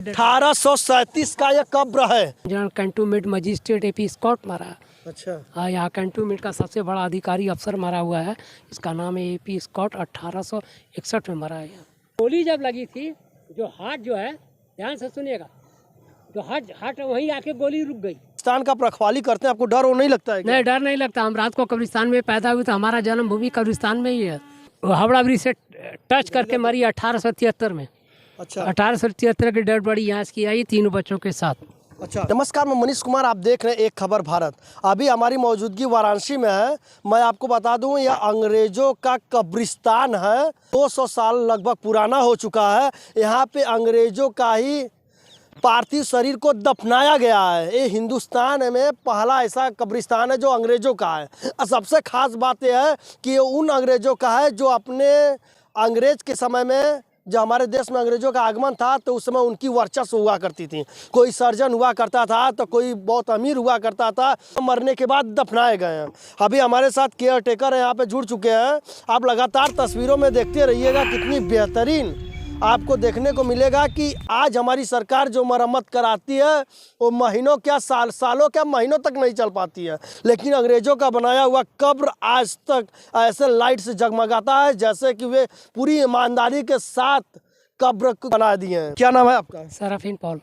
1837 का यह कब्र है। General cantonment magistrate AP Scott मारा। अच्छा, हाँ, यहाँ कैंटोनमेंट का सबसे बड़ा अधिकारी अफसर मारा हुआ है। इसका नाम है एपी स्कॉट। 1861 में मारा है। गोली जब लगी थी, जो हार्ट जो है, ध्यान से सुनिएगा, जो हार्ट वहीं आके गोली रुक गई। कब्रिस्तान का रखवाली करते हैं, आपको डर वो नहीं लगता है क्या? नहीं, डर नहीं लगता। हम रात को कब्रिस्तान में पैदा हुए, तो हमारा जन्मभूमि कब्रिस्तान में ही है। वो हावड़ा ब्रिज से टच करके मरी 1873 में। अच्छा, 1873 की डेड बॉडी यहाँ की आई, तीनों बच्चों के साथ। अच्छा। नमस्कार, मैं मनीष कुमार, आप देख रहे हैं एक खबर भारत। अभी हमारी मौजूदगी वाराणसी में है। मैं आपको बता दूं, यह अंग्रेजों का कब्रिस्तान है। 200 साल लगभग पुराना हो चुका है। यहाँ पे अंग्रेजों का ही पार्थिव शरीर को दफनाया गया है। ये हिंदुस्तान में पहला ऐसा कब्रिस्तान है जो अंग्रेजों का है। और सबसे खास बात यह है कि ये उन अंग्रेजों का है जो अपने अंग्रेज के समय में, जब हमारे देश में अंग्रेजों का आगमन था, तो उस समय उनकी वर्चस्व हुआ करती थी। कोई सर्जन हुआ करता था, तो कोई बहुत अमीर हुआ करता था। मरने के बाद दफनाए गए हैं। अभी हमारे साथ केयर टेकर यहाँ पे जुड़ चुके हैं। आप लगातार तस्वीरों में देखते रहिएगा, कितनी बेहतरीन आपको देखने को मिलेगा कि आज हमारी सरकार जो मरम्मत कराती है, वो महीनों क्या, सालों क्या, महीनों तक नहीं चल पाती है। लेकिन अंग्रेजों का बनाया हुआ कब्र आज तक ऐसे लाइट से जगमगाता है जैसे कि वे पूरी ईमानदारी के साथ कब्र को बना दिए हैं। क्या नाम है आपका? सराफिन पॉल।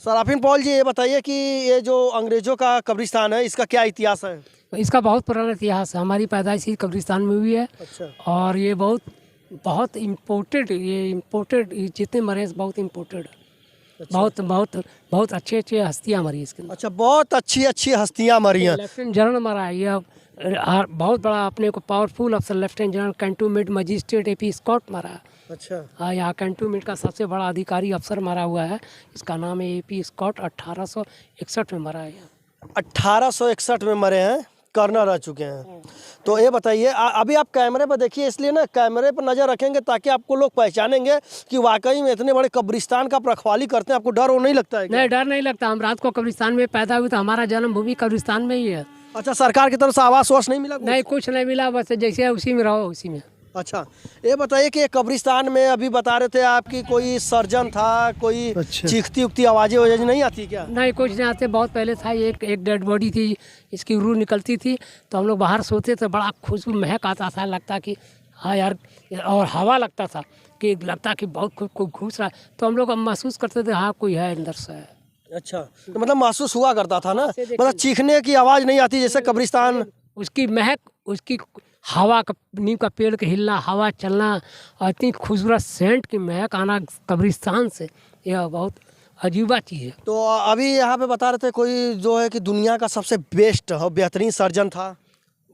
सराफिन पॉल जी, ये बताइए कि ये जो अंग्रेजों का कब्रिस्तान है, इसका क्या इतिहास है? इसका बहुत पुराना इतिहास है। हमारी पैदाइश ही कब्रिस्तान में हुई है। अच्छा, और ये बहुत इम्पोर्टेड, जितने मरे हैं बहुत इम्पोर्टेड। अच्छा। बहुत अच्छे हस्तियाँ मरी इसके अंदर। अच्छा, बहुत अच्छी हस्तियाँ मरी हैं। लेफ्टिनेंट जनरल मरा है। यह बहुत बड़ा अपने को पावरफुल अफसर lieutenant general cantonment magistrate AP Scott मारा है। अच्छा, हाँ, यहाँ कैंटोनमेंट का सबसे बड़ा अधिकारी अफसर मारा हुआ है। इसका नाम है एपी स्कॉट। 1861 में मरा है। 1861 में मरे हैं, कर्नल रह चुके हैं। तो ये बताइए, अभी आप कैमरे पर देखिए, इसलिए ना कैमरे पर नज़र रखेंगे ताकि आपको लोग पहचानेंगे कि वाकई में इतने बड़े कब्रिस्तान का रखवाली करते हैं। आपको डर वो नहीं लगता है क्या? नहीं, डर नहीं लगता। हम रात को कब्रिस्तान में पैदा हुए, तो हमारा जन्मभूमि कब्रिस्तान में ही है। अच्छा, सरकार की तरफ से आवास वास नहीं मिला? नहीं, कुछ नहीं मिला। बस जैसे है उसी में रहो, उसी में। अच्छा, ये बताइए कि ये कब्रिस्तान में अभी बता रहे थे आपकी कोई सर्जन था, कोई चीखती उखती आवाज़ें वजह नहीं आती क्या? नहीं, कुछ नहीं आते। बहुत पहले था, एक डेड बॉडी थी, इसकी रूह निकलती थी, तो हम लोग बाहर सोते थे। बड़ा खुशबू महक आता था, लगता कि हाँ यार, और हवा लगता था कि लगता कि बहुत कोई घुस रहा है। तो हम लोग महसूस करते थे हाँ कोई है अंदर से। अच्छा, तो मतलब महसूस हुआ करता था ना, मतलब चीखने की आवाज़ नहीं आती जैसे कब्रिस्तान। उसकी महक, उसकी हवा का, नीम का पेड़ के हिलना, हवा चलना, और इतनी खूबसूरत सेंट की महक आना कब्रिस्तान से, यह बहुत अजीबा चीज़ है। तो अभी यहाँ पे बता रहे थे कोई जो है कि दुनिया का सबसे बेस्ट और बेहतरीन सर्जन था,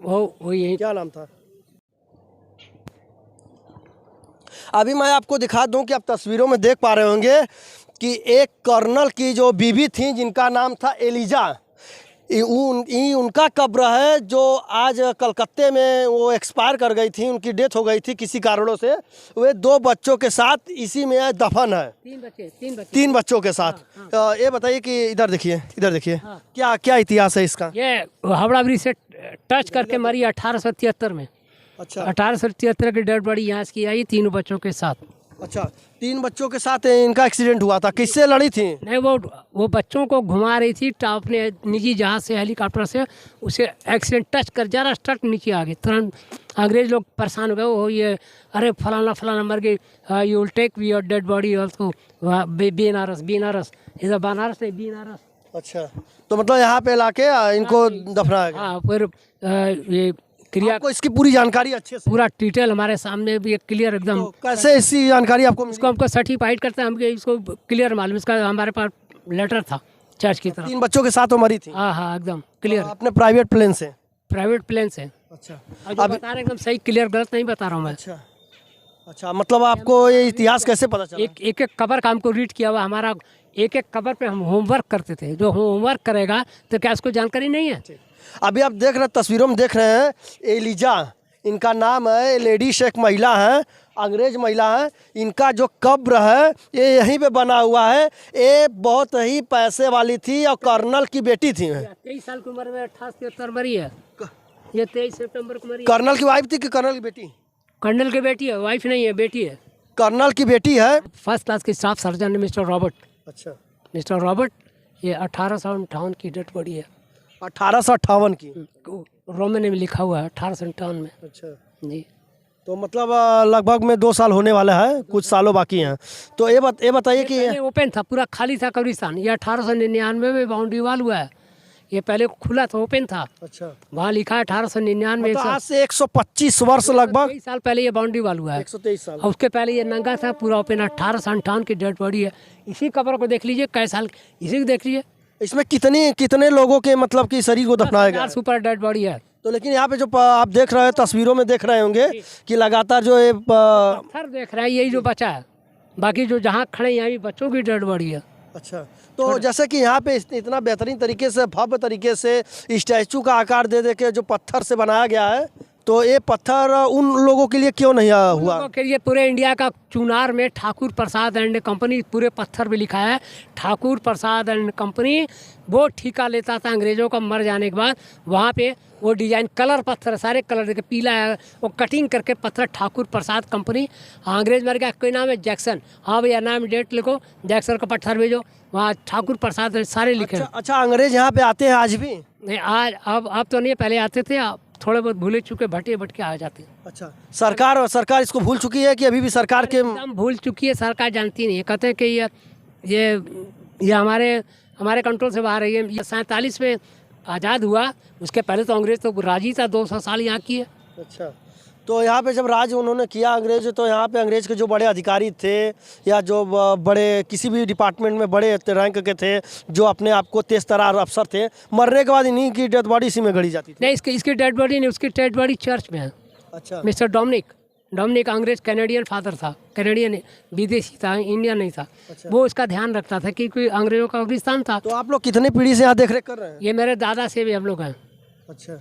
वो यही। क्या नाम था? अभी मैं आपको दिखा दूं कि आप तस्वीरों में देख पा रहे होंगे कि एक कर्नल की जो बीवी थी, जिनका नाम था एलिजा, उनका कब्र है, जो आज कलकत्ते में वो एक्सपायर कर गई थी, उनकी डेथ हो गई थी किसी कारणों से। वे 2 बच्चों के साथ इसी में दफन है। 3 बच्चों के साथ। हाँ। ये बताइए कि इधर देखिए, हाँ। क्या इतिहास है इसका? ये हावड़ा ब्रिज से टच करके मरी 1873 में। अच्छा, 1873 की डेड बॉडी यहाँ की आई, तीनों बच्चों के साथ। अच्छा, 3 बच्चों के साथ इनका एक्सीडेंट हुआ था। किससे लड़ी थी? नहीं, वो बच्चों को घुमा रही थी अपने निजी जहाज से, हेलीकॉप्टर से। उसे एक्सीडेंट टच कर जरा स्टक नीचे आ गई। तुरंत अंग्रेज लोग परेशान हो गए। वो ये अरे फलाना मर गई, you will take your dead body also Banaras. इधर बनारस नहीं, बनारस। अच्छा, तो मतलब यहाँ पे लाके इनको दफनाया गया। हाँ, फिर ये क्रिया आपको इसकी पूरी जानकारी अच्छे से? पूरा डिटेल हमारे सामने भी क्लियर एकदम। तो कैसे इसकी जानकारी आपको? इसको हमको सर्टिफाइड करते हैं, हमको इसको क्लियर मालूम। इसका हमारे पास लेटर था चर्च की तरफ। 3 बच्चों के साथ वो मरी थी? हाँ, एकदम क्लियर। अपने प्राइवेट प्लेन से? प्राइवेट प्लेन से। अच्छा, अब बता रहे एकदम सही, क्लियर, गलत नहीं बता रहा हूँ मैं। अच्छा, मतलब आपको ये इतिहास कैसे पता चला? एक कबर का हमको रीड किया हुआ। हमारा एक कबर पे हम होमवर्क करते थे। जो होमवर्क करेगा तो क्या उसको जानकारी नहीं है? अभी आप देख रहे हैं, तस्वीरों में देख रहे हैं, एलिजा इनका नाम है। लेडीज, एक महिला है, अंग्रेज महिला है। इनका जो कब्र है ये यहीं पे बना हुआ है। ये बहुत ही पैसे वाली थी और कर्नल की बेटी थी। 23 साल की उम्र में 1873 मरी है। ये 23 सितंबर को मरी। कर्नल की वाइफ थी कि कर्नल की बेटी? कर्नल की बेटी है, वाइफ नहीं है, बेटी है। कर्नल की बेटी है। फर्स्ट क्लास के स्टाफ सर्जन मिस्टर रॉबर्ट। अच्छा, मिस्टर रॉबर्ट, ये 1858 की डेड बॉडी है। 1858 की। रोमन में लिखा हुआ है 1858 में। अच्छा, जी। तो मतलब लगभग में 2 साल होने वाला है, कुछ सालों बाकी हैं। तो ये बताइए कि पहले ओपन था, पूरा खाली था कब्रिस्तान। ये 1899 में बाउंड्री वाल हुआ है। ये पहले खुला था, ओपन था। अच्छा, वहाँ लिखा है 1899। मतलब आज से 125 वर्ष लगभग। 23 साल पहले ये बाउंड्री वाल हुआ है। 123 साल। और उसके पहले ये नंगा था, पूरा ओपन। 1858 की डेड बॉडी है। इसी कब्र को देख लीजिए, कै साल, इसी को देख लीजिए। इसमें कितने लोगों के मतलब कि शरीर को दफनाया गया है? सुपर डेड बॉडी है। तो लेकिन यहाँ पे जो आप देख रहे हैं, तस्वीरों में देख रहे होंगे कि लगातार जो ये पत्थर देख रहे हैं, यही जो बचा है। बाकी जो जहाँ खड़े यहाँ भी बच्चों की डेड बॉडी है। अच्छा, तो जैसे कि यहाँ पे इतना बेहतरीन तरीके से, भव्य तरीके से स्टैचू का आकार दे के जो पत्थर से बनाया गया है, तो ये पत्थर उन लोगों के लिए क्यों नहीं हुआ? लोगों के लिए पूरे इंडिया का चुनार में ठाकुर प्रसाद एंड कंपनी, पूरे पत्थर पे लिखा है ठाकुर प्रसाद एंड कंपनी। वो ठेका लेता था अंग्रेजों का मर जाने के बाद। वहाँ पे वो डिजाइन कलर पत्थर, सारे कलर देखे, पीला है, वो कटिंग करके पत्थर ठाकुर प्रसाद कंपनी। अंग्रेज मर गया, कोई नाम है जैक्सन। हाँ भैया, नाम डेट लिखो, जैक्सन का पत्थर भेजो, वहाँ ठाकुर प्रसाद सारे लिखे। अच्छा, अंग्रेज यहाँ पे आते हैं आज भी? नहीं, आज अब तो नहीं, पहले आते थे। अब थोड़े बहुत भूले चुके, भटके आ जाते हैं। अच्छा, सरकार इसको भूल चुकी है कि अभी भी सरकार के? एकदम भूल चुकी है, सरकार जानती नहीं है। कहते हैं कि ये हमारे कंट्रोल से बाहर है। ये 47 में आज़ाद हुआ, उसके पहले तो अंग्रेज तो राजी था, 200 साल यहाँ की है। अच्छा, तो यहाँ पे जब राज उन्होंने किया अंग्रेज, तो यहाँ पे अंग्रेज के जो बड़े अधिकारी थे या जो बड़े किसी भी डिपार्टमेंट में बड़े रैंक के थे, जो अपने आप को तेज तरार अफसर थे, मरने के बाद इन्हीं की डेड बॉडी इसी में गड़ी जाती थी? नहीं, इसकी डेड बॉडी नहीं, उसकी डेड बॉडी चर्च में है। अच्छा, मिस्टर डोमिनिक अंग्रेज कैनेडियन फादर था, कैनेडियन विदेशी था, इंडियन नहीं था। वो इसका ध्यान रखता था कि कोई अंग्रेजों का कब्रिस्तान था। तो आप लोग कितनी पीढ़ी से यहाँ देख रेख कर रहे हैं? ये मेरे दादा से भी हम लोग हैं। अच्छा,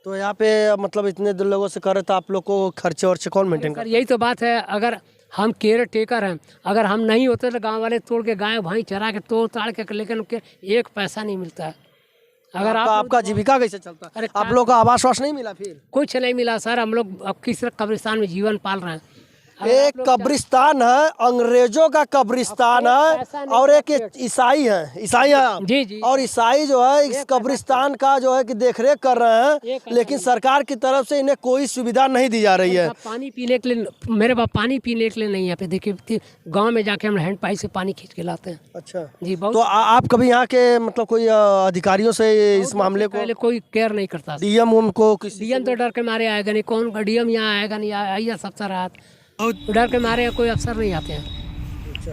तो यहाँ पे मतलब इतने लोगों से कर रहे, तो आप लोग को खर्चे वर्चे कौन मेंटेन कर? यही तो बात है, अगर हम केयर टेकर हैं, अगर हम नहीं होते तो गांव वाले तोड़ के गाय भाई चरा के तोड़ ताड़ के, लेकिन एक पैसा नहीं मिलता है। अगर आपका जीविका कैसे चलता है? आप लोग का आवास वास नहीं मिला? फिर कुछ नहीं मिला सर। हम लोग अब किस कब्रिस्तान में जीवन पाल रहे हैं। एक कब्रिस्तान है, अंग्रेजों का कब्रिस्तान है, और एक ईसाई है, ईसाई है आप। जी। और ईसाई जो है इस कब्रिस्तान का जो है कि देखरेख कर रहे हैं, लेकिन सरकार की तरफ से इन्हें कोई सुविधा नहीं दी जा रही है। पानी पीने के लिए, मेरे पास पानी पीने के लिए नहीं है। पे देखिए, गांव में जाके हम हैंड पाइप से पानी खींच के लाते हैं। अच्छा जी, बहुत। तो आप कभी यहाँ के मतलब कोई अधिकारियों से इस मामले को? पहले कोई केयर नहीं करता। डीएम को? डीएम तो डर के मारे आएगा नहीं। कौन डीएम यहाँ आएगा नहीं, आइए सबसे रात, डर के मारे कोई अफसर नहीं आते हैं। अच्छा,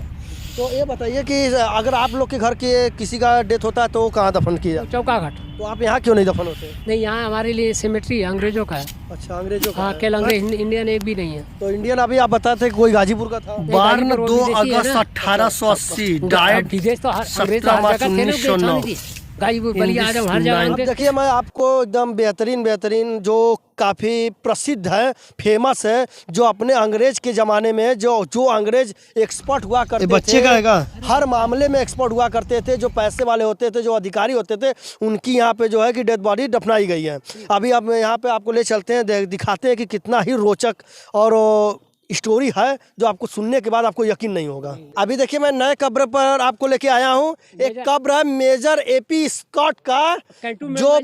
तो ये बताइए कि अगर आप लोग के घर के किसी का डेथ होता है तो वो कहाँ दफन किया जाता है? चौकाघाट। तो आप यहाँ क्यों नहीं दफन होते? नहीं, यहाँ हमारे लिए सिमेट्री अंग्रेजों का है। अच्छा, अंग्रेजों का? हाँ, केवल अंग्रेज, इंडियन एक भी नहीं है। तो इंडियन अभी आप बताते कोई गाजीपुर का था? बर्न 2 अगस्त 1880, डाइड विदेश तो हर अंग्रेज हर जगह थे ना, गाजीपुर बलिया आजम हर जगह अंग्रेज। देखिए, मैं आपको एकदम बेहतरीन जो काफ़ी प्रसिद्ध है, फेमस है, जो अपने अंग्रेज के ज़माने में जो अंग्रेज एक्सपर्ट हुआ करते थे, बच्चे का हैगा, हर मामले में एक्सपर्ट हुआ करते थे, जो पैसे वाले होते थे, जो अधिकारी होते थे, उनकी यहाँ पे जो है कि डेड बॉडी दफनाई गई है। अभी अब यहाँ पे आपको ले चलते हैं, दिखाते हैं कि कितना ही रोचक और स्टोरी है, जो आपको सुनने के बाद आपको यकीन नहीं होगा। अभी देखिए, मैं नए कब्र पर आपको लेके आया हूँ। एक कब्र है मेजर AP स्कॉट का, जो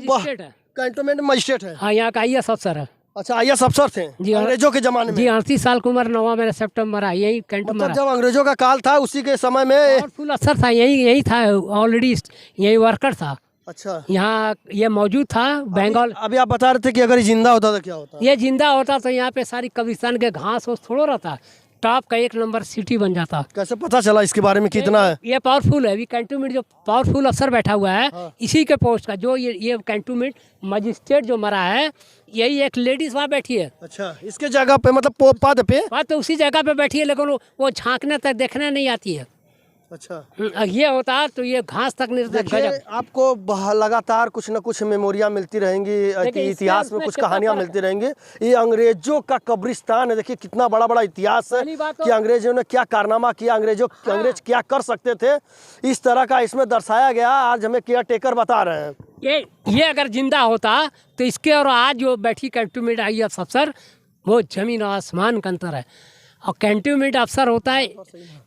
कैंटोनमेंट मजिस्ट्रेट है। हाँ, यहाँ का IAS अफसर है। अच्छा, IAS अफसर थे जी, अंग्रेजों के जमाने में? जी, 38 साल की उम्र, 9 महीने सितंबर है, यही कैंटोनमेंट। मतलब जब अंग्रेजों का काल था उसी के समय में पावरफुल अफसर था, यही था ऑलरेडी, यही वर्कर था। अच्छा, यहाँ ये मौजूद था बंगाल। अभी आप बता रहे थे कि अगर ये जिंदा होता तो क्या होता? ये जिंदा होता तो यहाँ पे सारी कब्रिस्तान के घास वो थोड़ा रहता, टॉप का 1 नंबर सिटी बन जाता। कैसे पता चला इसके बारे में कितना है? ये पावरफुल है। अभी कैंटोनमेंट जो पावरफुल अफसर बैठा हुआ है, इसी के पोस्ट का, जो ये कैंटोनमेंट मजिस्ट्रेट जो मरा है, यही एक लेडीज वहाँ बैठी है। अच्छा, इसके जगह पे मतलब पद पे? बात तो उसी जगह पे बैठी है, लेकिन वो झांकने तक देखने नहीं आती है। अच्छा, ये होता तो ये घास तक नहीं रहता। देखिए, आपको लगातार कुछ न कुछ मेमोरियाँ मिलती रहेंगी, इतिहास में कुछ कहानियाँ मिलती रहेंगी। ये अंग्रेजों का कब्रिस्तान है। देखिए कितना बड़ा बड़ा इतिहास है कि अंग्रेजों ने क्या कारनामा किया, अंग्रेज क्या कर सकते थे, इस तरह का इसमें दर्शाया गया। आज हमें केयर टेकर बता रहे हैं। ये अगर जिंदा होता तो इसके और आज जो बैठी कैंटोनमेंट IAS अफसर, वो जमीन और आसमान का अंतर है। और कैंटोनमेंट अफसर होता है,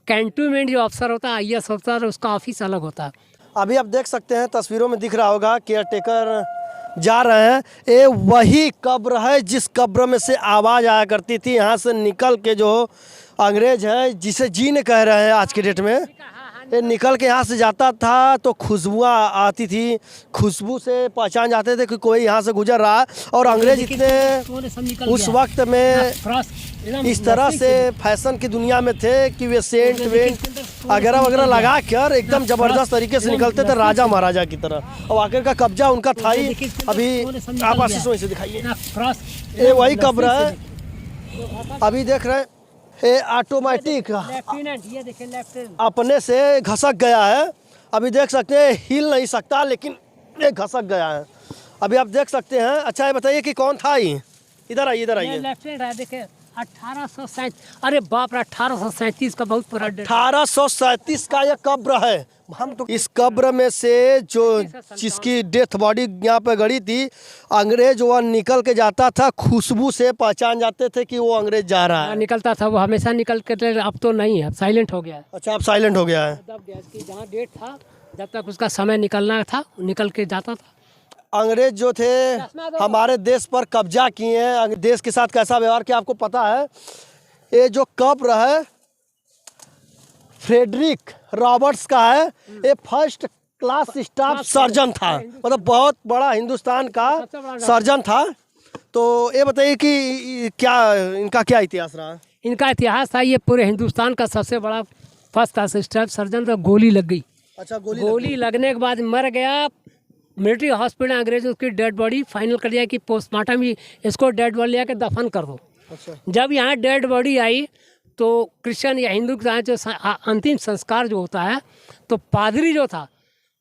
कैंटोनमेंट जो अफसर होता है IAS होता है, उसका ऑफिस अलग होता है। अभी आप देख सकते हैं तस्वीरों में दिख रहा होगा केयर टेकर जा रहे हैं। ये वही कब्र है जिस कब्र में से आवाज़ आया करती थी, यहाँ से निकल के जो अंग्रेज है जिसे जीन कह रहे हैं आज के डेट में, ये निकल के यहाँ से जाता था तो खुशबुआँ आती थी, खुशबू से पहचान जाते थे कि कोई यहाँ से गुजर रहा है। और अंग्रेज इतने उस वक्त में इस तरह से फैशन की दुनिया में थे कि वे सेंट वेंट वगैरह वगैरह लगा कर एकदम ज़बरदस्त तरीके से निकलते थे, राजा महाराजा की तरह। और आखिर का कब्जा उनका था ही। अभी आप आशीषों से दिखाइए, ये वही कब्र है अभी देख रहे हैं। ये ऑटोमेटिक ये देखिए लेफ्टिनेंट अपने से घसक गया है, अभी देख सकते हैं, हिल नहीं सकता लेकिन ये घसक गया है, अभी आप देख सकते हैं। अच्छा ये बताइए कि कौन था ये, इधर आइए इधर आइए। लेफ्टिनेंट है, देखिए 1837, अरे बाप रे 1837 का बहुत पुराना 1837 का ये कब्र है। हम तो इस कब्र में से जो जिसकी डेथ बॉडी यहाँ पे गड़ी थी, अंग्रेज वह निकल के जाता था, खुशबू से पहचान जाते थे कि वो अंग्रेज जा रहा है। निकलता था, वो हमेशा निकल के, अब तो नहीं है, अब साइलेंट हो गया है। अच्छा अब साइलेंट हो गया है। दब गया, इसकी जहाँ डेट था जब तक उसका समय निकलना था निकल के जाता था। अंग्रेज जो थे हमारे देश पर कब्जा किए हैं, देश के साथ कैसा व्यवहार किया आपको पता है। ये जो कब्र है फ्रेडरिक रॉबर्ट्स का है, ये फर्स्ट क्लास स्टाफ सर्जन था, मतलब बहुत बड़ा हिंदुस्तान का सर्जन था। तो ये बताइए कि क्या इनका क्या इतिहास रहा। इनका इतिहास था, ये पूरे हिंदुस्तान का सबसे बड़ा फर्स्ट क्लास स्टाफ सर्जन था। गोली लग गई, अच्छा गोली लगने के बाद मर गया। मिलिट्री हॉस्पिटल अंग्रेज उसकी डेड बॉडी फाइनल कर दिया कि पोस्टमार्टम ही इसको डेड बॉडी लेके दफन कर दो। अच्छा जब यहाँ डेड बॉडी आई तो क्रिश्चियन या हिंदू के जो अंतिम संस्कार जो होता है, तो पादरी जो था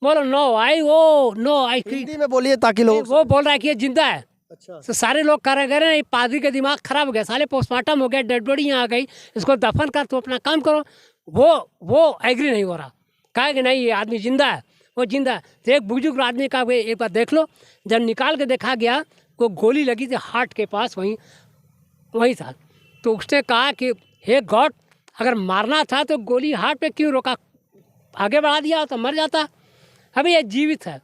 बोलो नो आई, वो नो आई, हिंदी में बोलिए ताकि लोग, वो बोल रहा है कि ये जिंदा है। अच्छा तो सारे लोग कह रहे हैं पादरी का दिमाग खराब हो गया, साले पोस्टमार्टम हो गया, डेड बॉडी यहाँ आ गई, इसको दफन कर, तो अपना काम करो। वो एग्री नहीं हो रहा, कहा कि नहीं ये आदमी जिंदा है, वो जिंदा है। तो एक बुजुर्ग आदमी का एक बार देख लो, जब निकाल के देखा गया वो गोली लगी थी हार्ट के पास, वहीं था। तो उसने कहा कि हे गॉड, अगर मारना था तो गोली हार्ट पे क्यों रोका, आगे बढ़ा दिया तो मर जाता। अभी ये जीवित है।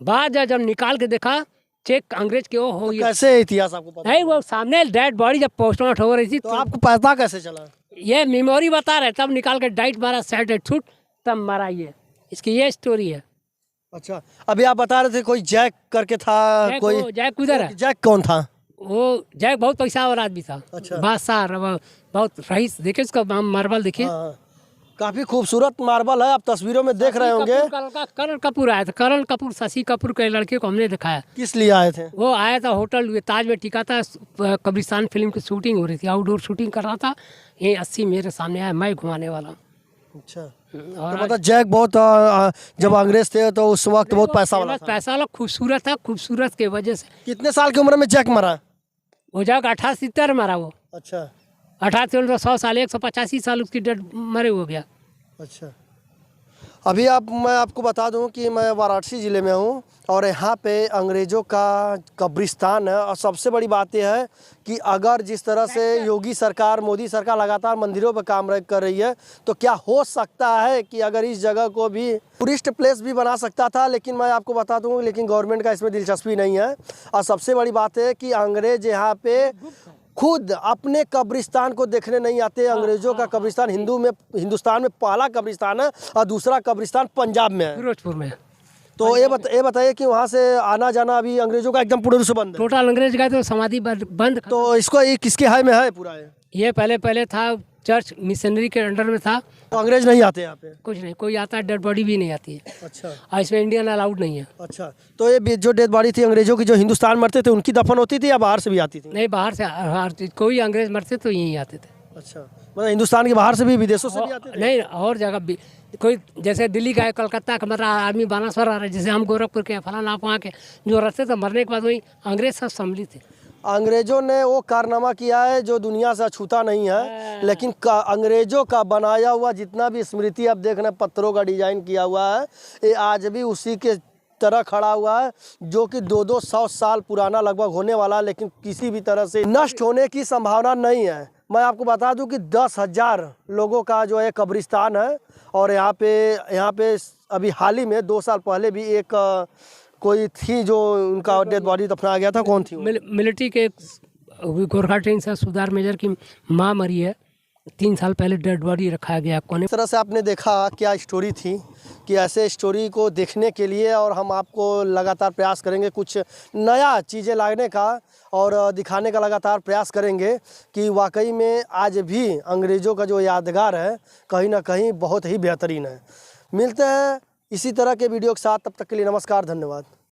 बाद जब निकाल के देखा चेक अंग्रेज के, हो ये कैसे इतिहास आपको पता नहीं, वो सामने डेड बॉडी जब पोस्टमार्टम हो रही थी तो आपको पता कैसे चला। ये मेमोरी बता रहे, तब निकाल के डाइट मारा, सैड छूट, तब मरा। ये इसकी ये स्टोरी है। अच्छा अभी आप बता रहे थे कोई जैक करके था, कोई जैक उधर है, जैक कौन था। वो जैक बहुत पैसा वाला आदमी था। अच्छा। बादशाह, बहुत रईस, देखिए उसका मार्बल देखिए। हाँ, काफी खूबसूरत मार्बल है, आप तस्वीरों में देख रहे होंगे। करण कपूर आया था, करण कपूर, शशि कपूर के लड़के को हमने दिखाया। किस लिए आए थे। वो आया था होटल ताज में टिका था, कब्रिस्तान फिल्म की शूटिंग हो रही थी, आउटडोर शूटिंग कर रहा था। ये 80 मेरे सामने आया, मैं घुमाने वाला हूँ। अच्छा और तो मतलब जैक बहुत जब अंग्रेज थे तो उस वक्त बहुत पैसा वाला था। पैसा वाला, खूबसूरत था, खूबसूरत के वजह से। कितने साल की उम्र में जैक मरा। वो जाकर 1870 मरा वो। अच्छा 18 तो 100 साल, 185 साल उसकी डेड मरे हो गया। अच्छा अभी मैं आपको बता दूं कि मैं वाराणसी ज़िले में हूं और यहाँ पे अंग्रेज़ों का कब्रिस्तान है। और सबसे बड़ी बात यह है कि अगर जिस तरह से योगी सरकार, मोदी सरकार लगातार मंदिरों पर काम कर रही है, तो क्या हो सकता है कि अगर इस जगह को भी टूरिस्ट प्लेस भी बना सकता था। लेकिन मैं आपको बता दूँ, लेकिन गवर्नमेंट का इसमें दिलचस्पी नहीं है। और सबसे बड़ी बात है कि अंग्रेज यहाँ पे खुद अपने कब्रिस्तान को देखने नहीं आते। अंग्रेजों का कब्रिस्तान हिंदुस्तान में पहला कब्रिस्तान है और दूसरा कब्रिस्तान पंजाब में है, फिरोजपुर में। तो ये बताइए कि वहाँ से आना जाना अभी अंग्रेजों का एकदम पूर्ण रूप से बंद है। टोटल अंग्रेज गए तो समाधि बंद। तो इसको ये किसके हाय में है पूरा ये पहले था चर्च मिशनरी के अंडर में था। तो अंग्रेज नहीं आते यहाँ पे। कुछ नहीं, कोई आता है, डेड बॉडी भी नहीं आती है। अच्छा और इसमें इंडियन अलाउड नहीं है। अच्छा तो ये जो डेड बॉडी थी अंग्रेजों की, जो हिंदुस्तान मरते थे, उनकी दफन होती थी या बाहर से भी आती थी। नहीं, बाहर से कोई अंग्रेज मरते तो यहीं आते थे। अच्छा मतलब हिंदुस्तान के बाहर से भी, विदेशों से भी आते थे। नहीं, और जगह भी कोई, जैसे दिल्ली का है, कलकत्ता का मर रहा आदमी, बानासुर आ रहा है, जैसे हम गोरखपुर के फलाना, आप वहाँ के जो रहते थे, मरने के बाद वही अंग्रेज सब सम्मिलित थे। अंग्रेजों ने वो कारनामा किया है जो दुनिया से अछूता नहीं है। लेकिन अंग्रेजों का बनाया हुआ जितना भी स्मृति आप देख रहे हैं, पत्थरों का डिजाइन किया हुआ है, ये आज भी उसी के तरह खड़ा हुआ है, जो कि 200 साल पुराना लगभग होने वाला है, लेकिन किसी भी तरह से नष्ट होने की संभावना नहीं है। मैं आपको बता दूं कि 10,000 लोगों का जो है कब्रिस्तान है। और यहाँ पे अभी हाल ही में 2 साल पहले भी एक कोई थी जो उनका डेड बॉडी दफनाया गया था। कौन थी वो? मिलिट्री के गोरखा ट्रेन से सुधार मेजर की माँ मरी है, 3 साल पहले डेड बॉडी रखा गया कोने। इस तरह से आपने देखा क्या स्टोरी थी, कि ऐसे स्टोरी को देखने के लिए और हम आपको लगातार प्रयास करेंगे कुछ नया चीज़ें लाने का और दिखाने का लगातार प्रयास करेंगे कि वाकई में आज भी अंग्रेज़ों का जो यादगार है कहीं ना कहीं बहुत ही बेहतरीन है। मिलते हैं इसी तरह के वीडियो के साथ, तब तक के लिए नमस्कार, धन्यवाद।